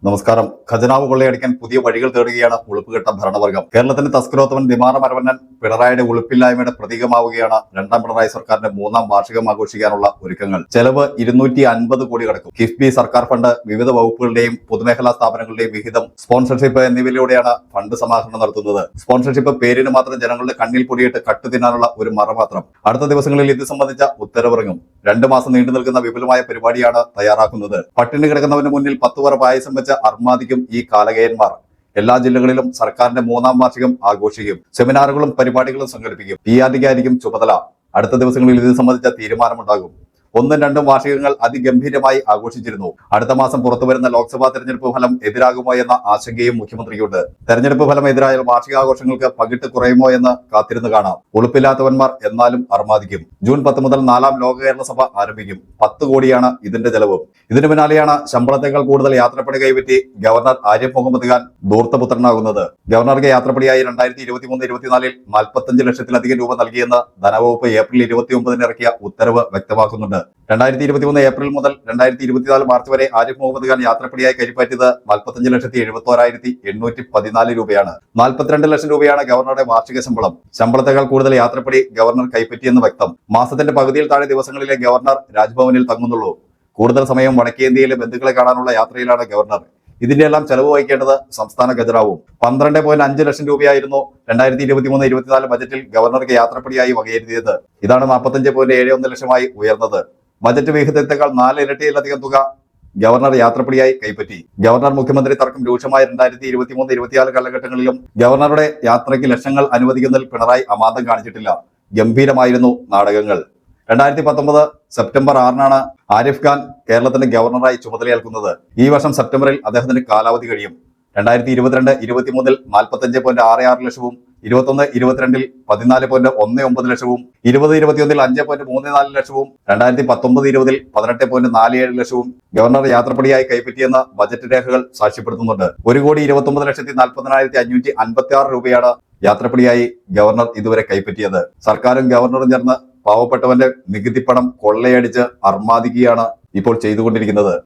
നമസ്കാരം. ഖജനാവ് കൊള്ളയടിക്കാൻ പുതിയ വഴികൾ തേടുകയാണ് ഉളുപ്പുകെട്ട ഭരണവർഗം. കേരളത്തിന്റെ തസ്കരോത്തമൻ ദിമാറ മരവന്നൻ പിണറായിയുടെ ഉളുപ്പില്ലായ്മയുടെ പ്രതീകമാവുകയാണ് രണ്ടാം പിണറായി സർക്കാരിന്റെ 3ാം വാർഷികം ആഘോഷിക്കാനുള്ള ഒരുക്കങ്ങൾ. ചെലവ് 250 കോടി കടക്കും. കിഫ്ബി, സർക്കാർ ഫണ്ട്, വിവിധ വകുപ്പുകളുടെയും പൊതുമേഖലാ സ്ഥാപനങ്ങളുടെയും വിഹിതം, സ്പോൺസർഷിപ്പ് എന്നിവയിലൂടെയാണ് ഫണ്ട് സമാഹരണം നടത്തുന്നത്. സ്പോൺസർഷിപ്പ് പേരിന് മാത്രം ജനങ്ങളുടെ കണ്ണിൽ പൊടിയിട്ട് കട്ടുതിന്നാനുള്ള ഒരു മറ മാത്രം. അടുത്ത ദിവസങ്ങളിൽ ഇത് സംബന്ധിച്ച ഉത്തരവിറങ്ങും. 2 മാസം നീണ്ടു നിൽക്കുന്ന വിപുലമായ പരിപാടിയാണ് തയ്യാറാക്കുന്നത്. പട്ടിണി കിടക്കുന്നവന് മുന്നിൽ 10 പറ പായസം വെച്ച അർമാദിക്കും ഈ കാലകയന്മാർ. എല്ലാ ജില്ലകളിലും സർക്കാരിന്റെ 3ാം വാർഷികം ആഘോഷിക്കും. സെമിനാറുകളും പരിപാടികളും സംഘടിപ്പിക്കും. PRDക്കായിരിക്കും ചുമതല. അടുത്ത ദിവസങ്ങളിൽ ഇത് സംബന്ധിച്ച തീരുമാനമുണ്ടാകും. 1ഉം 2ഉം വാർഷികങ്ങൾ അതിഗംഭീരമായി ആഘോഷിച്ചിരുന്നു. അടുത്ത മാസം പുറത്തുവരുന്ന ലോക്സഭാ തെരഞ്ഞെടുപ്പ് ഫലം എതിരാകുമോ എന്ന ആശങ്കയും മുഖ്യമന്ത്രിക്കുണ്ട്. തെരഞ്ഞെടുപ്പ് ഫലം എതിരായാൽ വാർഷികാഘോഷങ്ങൾക്ക് പകിട്ട് കുറയുമോ എന്ന് കാത്തിരുന്ന് കാണാം. ഉളുപ്പില്ലാത്തവന്മാർ എന്നാലും അർമാദിക്കും. ജൂൺ 10 മുതൽ 4ാം ലോക കേരള സഭ ആരംഭിക്കും. 10 കോടിയാണ് ഇതിന്റെ ചെലവ്. ഇതിനു പിന്നാലെയാണ് ശമ്പളത്തേക്കാൾ കൂടുതൽ യാത്രപ്പണി കൈപ്പറ്റി ഗവർണർ ആരിഫ് മുഹമ്മദ് ഖാൻ ധൂർത്തപുത്രനാകുന്നത്. ഗവർണർക്ക് യാത്രപ്പണിയായി 2023-24 45 ലക്ഷത്തിലധികം രൂപ നൽകിയെന്ന് ധനവകുപ്പ് ഏപ്രിൽ 29 ഇറക്കിയ ഉത്തരവ് വ്യക്തമാക്കുന്നുണ്ട്. 2023 ഏപ്രിൽ മുതൽ 2024 മാർച്ച് വരെ ആരിഫ് മുഹമ്മദ് ഖാൻ യാത്രപ്പടിയായി കൈപ്പറ്റിയത് 45,71,814 രൂപയാണ്. 42 ലക്ഷം രൂപയാണ് ഗവർണറുടെ വാർഷിക ശമ്പളം. ശമ്പളത്തെക്കാൾ കൂടുതൽ യാത്രപ്പടി ഗവർണർ കൈപ്പറ്റിയെന്ന് വ്യക്തം. മാസത്തിന്റെ പകുതിയിൽ താഴെ ദിവസങ്ങളിലെ ഗവർണർ രാജ്ഭവനിൽ തങ്ങുന്നുള്ളൂ. കൂടുതൽ സമയം വടക്കേന്ത്യയിലെ ബന്ധുക്കളെ കാണാനുള്ള യാത്രയിലാണ് ഗവർണർ. ഇതിന്റെ എല്ലാം ചെലവ് വഹിക്കേണ്ടത് സംസ്ഥാന ഖജനാവും. 12.5 ലക്ഷം രൂപയായിരുന്നു 2023-24 ബജറ്റിൽ ഗവർണർക്ക് യാത്രപ്പടിയായി വകയിരുത്തിയത്. ഇതാണ് 45.71 ലക്ഷമായി ഉയർന്നത്. ബജറ്റ് വിഹിതത്തെക്കാൾ 4 ഇരട്ടിയിലധികം തുക ഗവർണർ യാത്രപ്പടിയായി കൈപ്പറ്റി. ഗവർണർ മുഖ്യമന്ത്രി തർക്കം രൂക്ഷമായ 2023-24 കാലഘട്ടങ്ങളിലും ഗവർണറുടെ യാത്രയ്ക്ക് ലക്ഷങ്ങൾ അനുവദിക്കുന്നതിൽ പിണറായി അമാന്തം കാണിച്ചിട്ടില്ല. ഗംഭീരമായിരുന്നു നാടകങ്ങൾ. 2019 സെപ്റ്റംബർ 6-നാണ് ആരിഫ് ഖാൻ കേരളത്തിന്റെ ഗവർണറായി ചുമതലയേൽക്കുന്നത്. ഈ വർഷം സെപ്റ്റംബറിൽ അദ്ദേഹത്തിന് കാലാവധി കഴിയും. 2022-23 45.66 ലക്ഷവും 21-22 14.19 ലക്ഷവും 20-21 5.34 ലക്ഷവും 2019-20 18.47 ലക്ഷവും ഗവർണർ യാത്രപ്പടിയായി കൈപ്പറ്റിയെന്ന് ബജറ്റ് രേഖകൾ സാക്ഷ്യപ്പെടുത്തുന്നുണ്ട്. 1,29,40,556 രൂപയാണ് യാത്രപ്പടിയായി ഗവർണർ ഇതുവരെ കൈപ്പറ്റിയത്. സർക്കാരും ഗവർണറും ചേർന്ന് പാവപ്പെട്ടവന്റെ നികുതിപ്പണം കൊള്ളയടിച്ച് അർമാദിക്കുകയാണ് ഇപ്പോൾ ചെയ്തുകൊണ്ടിരിക്കുന്നത്.